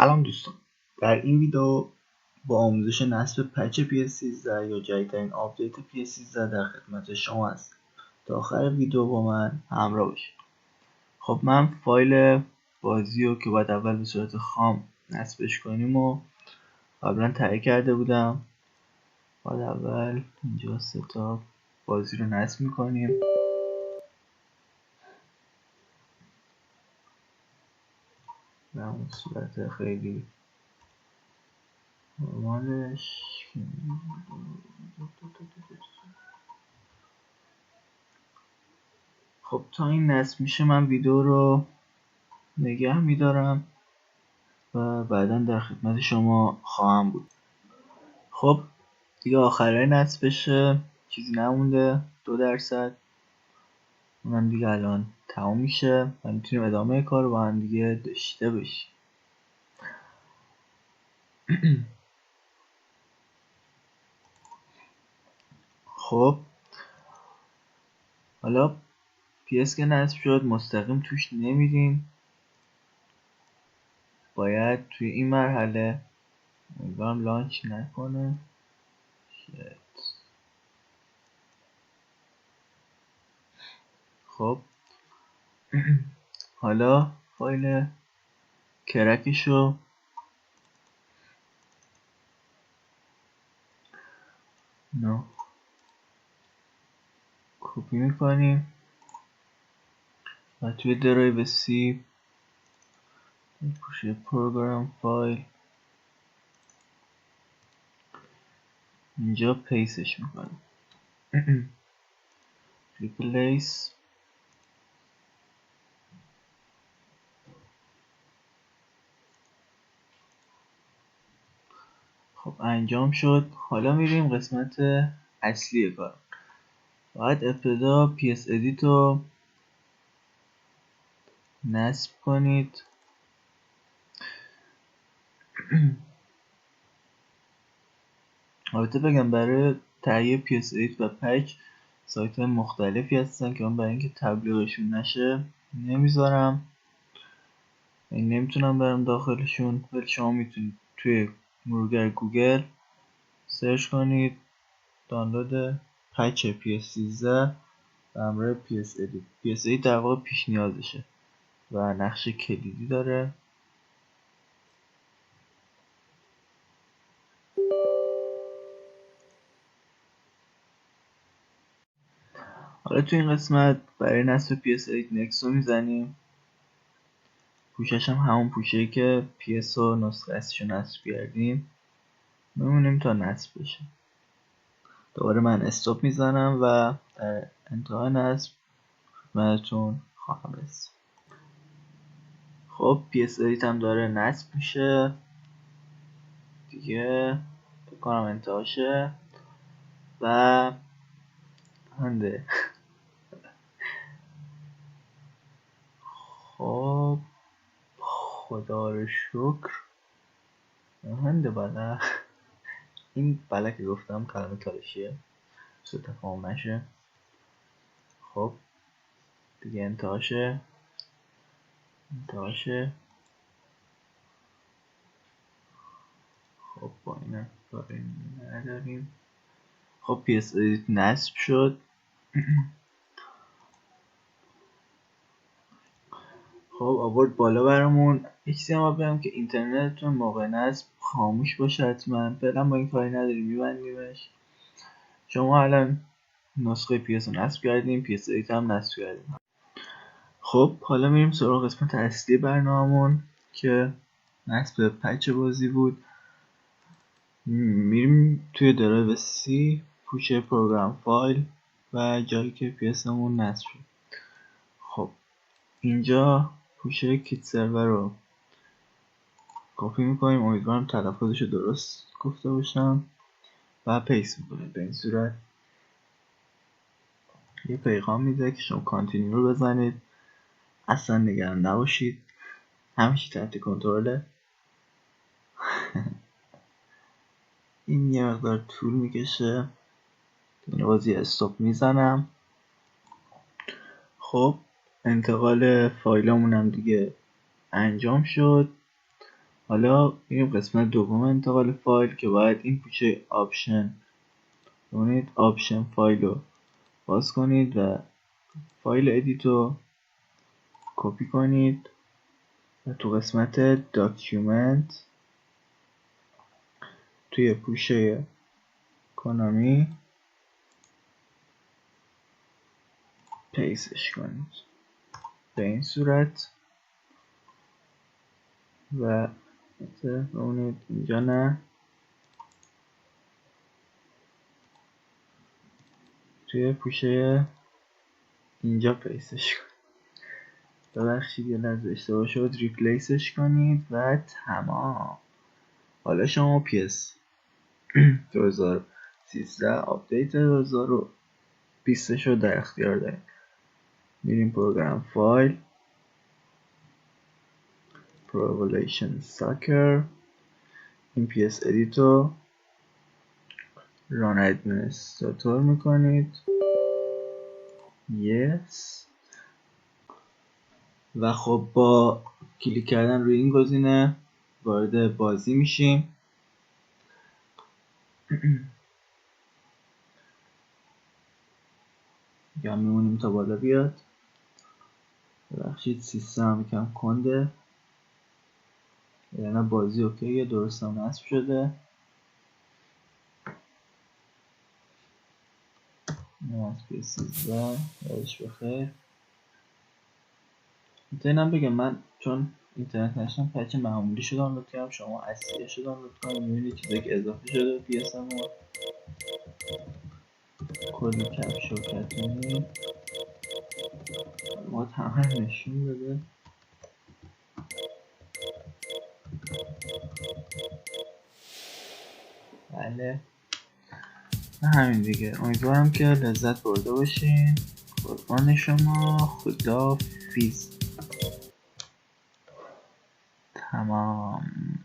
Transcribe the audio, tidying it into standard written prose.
سلام دوستان، در این ویدیو با آموزش نصب پچ PS13 یا جدیدترین آپدیت PS13 در خدمت شما هستم. تا آخر ویدیو با من همراه باشید. خب من فایل بازی رو که باید اول به صورت خام نصبش کنیم و قبلا طریه کرده بودم. باید اول اینجا 3 تا بازی رو نصب میکنیم. به همون صورت خیلی نرمالش. خب تا این نصب میشه من ویدیو رو نگه میدارم و بعدا در خدمت شما خواهم بود. خب دیگه آخرای نصبشه، چیزی نمونده، 2%. اونم دیگه الان تموم میشه و میتونیم ادامه کار رو با هم دیگه داشته باشیم. خب حالا PS که نصب شد مستقیم توش نمیریم، باید توی این مرحله امیدوارم لانچ نکنه. خب حالا فایل کرکشو کپی میکنیم و توی درایو سی پوشه پروگرام فایل اینجا پیسش میکنیم. ریپلیس. خب انجام شد. حالا میریم قسمت اصلی کار. باید ابتدا PS ادیت رو نصب کنید. البته بگم برای طریه PS ادیت و پچ سایت مختلفی هستن که من برای اینکه تبلیغشون نشه نمیذارم، این نمیتونم برم داخلشون، ولی شما میتونید توی مرورگر گوگل سرچ کنید دانلود پچ PS13 به همراه PS ادیت. PS ادیت در واقع پیش نیازشه و نقش کلیدی داره. حالا تو این قسمت برای نصب PS ادیت نکست رو میزنیم. پوشش هم همون پوشه‌ای که PS و نسخه اصلیشو نصب کردیم میمونیم تا نصب بشه. دوباره من استاپ میزنم و در انتهای نصب خدمتتون خواهم رسید. خب PS ادیت هم داره نصب میشه دیگه، فکر کنم انتهاشه و هنده. خب خدا رو شکر هنده. بله این بله که گفتم کلمه تالشیه سو تفاهم نشه. خب دیگه انتهاشه. خب با این کاری نداریم. خب PS ادیت نصب شد. خب آورد بالا برامون. یه چیزی هم بگم که اینترنتتون موقع نصب خاموش باشه حتما، فعلا با این کاری نداریم میبندیمش. شما الان نسخه PS رو نصب کردیم، PS ادیت هم نصب کردیم. خب حالا میریم سراغ قسمت اصلی برنامه‌مون که نصب پچ بازی بود. میریم توی درایو سی پوشه پروگرام فایل و جایی که PS مون نصب شد. خب اینجا پوشه کیت سرور رو کپی میکنیم، امیدوارم تلفظش رو درست گفته باشم، و پیست میکنیم. به این صورت یه پیغام میده که شما کانتینیو رو بزنید، اصلا نگران نباشید، همیشه تحت کنترله. این یه مقدار طول میکشه، این بازی استاپ میزنم. خب انتقال فایلمون هم دیگه انجام شد. حالا میریم قسمت دوم انتقال فایل که باید این پوشه آپشن ببینید، آپشن فایل رو باز کنید و فایل ادیت رو کپی کنید و تو قسمت داکیومنت توی پوشه کنامی پیستش کنید به این صورت و ببینید اینجا نه، توی پوشه اینجا پیستش کنید. ببخشید یه لحظه اشتباه شد، ریپلیسش کنید و تمام. حالا شما PS 2013 آپدیت 2020 رو در اختیار دارید. میریم پروگرام فایل، پروولایشن ساکر، این PS ادیت رو ران ادمنستراتور میکنید، yes. و خب با کلیک کردن روی این گزینه وارد بازی میشیم. یا میمونیم تا بالا بیاد. ببخشید سیستم یکم کنده، یعنی بازی اوکیه، درست هم نصب شده. از PS13 یادش بخیر. اینم بگم من چون اینترنت نشدم پچ معمولی شو دانلود کردم، شما اصلی شو دانلود کنید، میبینید چیزایی که اضافه شده PS هم کلی کپش و کتونی ما همه نشون بده. بله همین دیگه، امیدوارم که لذت برده باشین. قربان شما، خدا فیز. تمام.